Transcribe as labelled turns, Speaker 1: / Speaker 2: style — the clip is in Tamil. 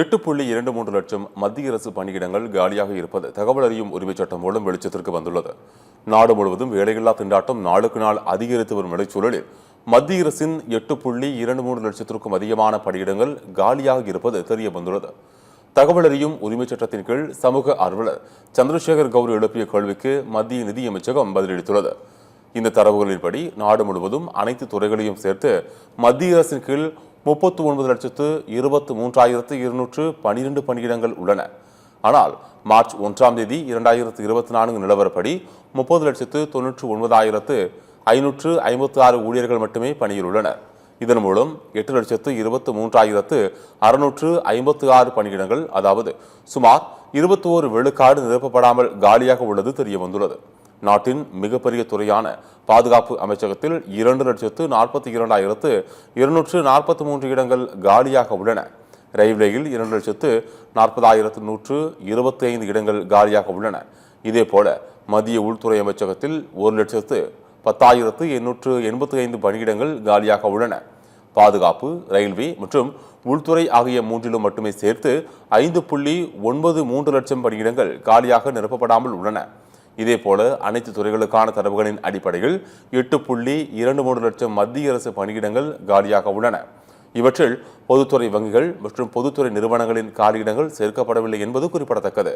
Speaker 1: 8.23 லட்சம் மத்திய அரசு பணியிடங்கள் காலியாக இருப்பது தகவல் அறியும் உரிமைச் சட்டம் மூலம் வெளிச்சத்திற்கு வந்துள்ளது. நாடு முழுவதும் வேலையில்லா திண்டாட்டம் நாளுக்கு நாள் அதிகரித்து வரும் நிலைச்சூழலில் மத்திய அரசின் 8.23 லட்சத்திற்கும் அதிகமான பணியிடங்கள் காலியாக இருப்பது தெரிய வந்துள்ளது. தகவல் அறியும் உரிமைச் சட்டத்தின் கீழ் சமூக ஆர்வலர் சந்திரசேகர் கவுர் எழுப்பிய கேள்விக்கு மத்திய நிதியமைச்சகம் பதிலளித்துள்ளது. இந்த தரவுகளின்படி நாடு முழுவதும் அனைத்து துறைகளையும் சேர்த்து மத்திய அரசின் கீழ் 39,23,212 பணியிடங்கள் உள்ளன. ஆனால் மார்ச் 1ஆம் தேதி 2024 நிலவரப்படி 30,99,556 ஊழியர்கள் மட்டுமே பணியில் உள்ளனர். இதன் மூலம் 8,23,656 பணியிடங்கள், அதாவது சுமார் 21 விழுக்காடு நிரப்பப்படாமல் காலியாக உள்ளது தெரிய வந்துள்ளது. நாட்டின் மிகப்பெரிய துறையான பாதுகாப்பு அமைச்சகத்தில் 2,42,243 இடங்கள் காலியாக உள்ளன. ரயில்வேயில் 2,40,125 இடங்கள் காலியாக உள்ளன. இதேபோல மத்திய உள்துறை அமைச்சகத்தில் 1,10,885 பணியிடங்கள் காலியாக உள்ளன. பாதுகாப்பு, ரயில்வே மற்றும் உள்துறை ஆகிய மூன்றிலும் மட்டுமே சேர்த்து 5.93 லட்சம் பணியிடங்கள் காலியாக நிரப்பப்படாமல் உள்ளன. இதேபோல அனைத்து துறைகளுக்கான தரவுகளின் அடிப்படையில் 8.23 லட்சம் மத்திய அரசு பணியிடங்கள் காலியாக உள்ளன. இவற்றில் பொதுத்துறை வங்கிகள் மற்றும் பொதுத்துறை நிறுவனங்களின் காலியிடங்கள் சேர்க்கப்படவில்லை என்பது குறிப்பிடத்தக்கது.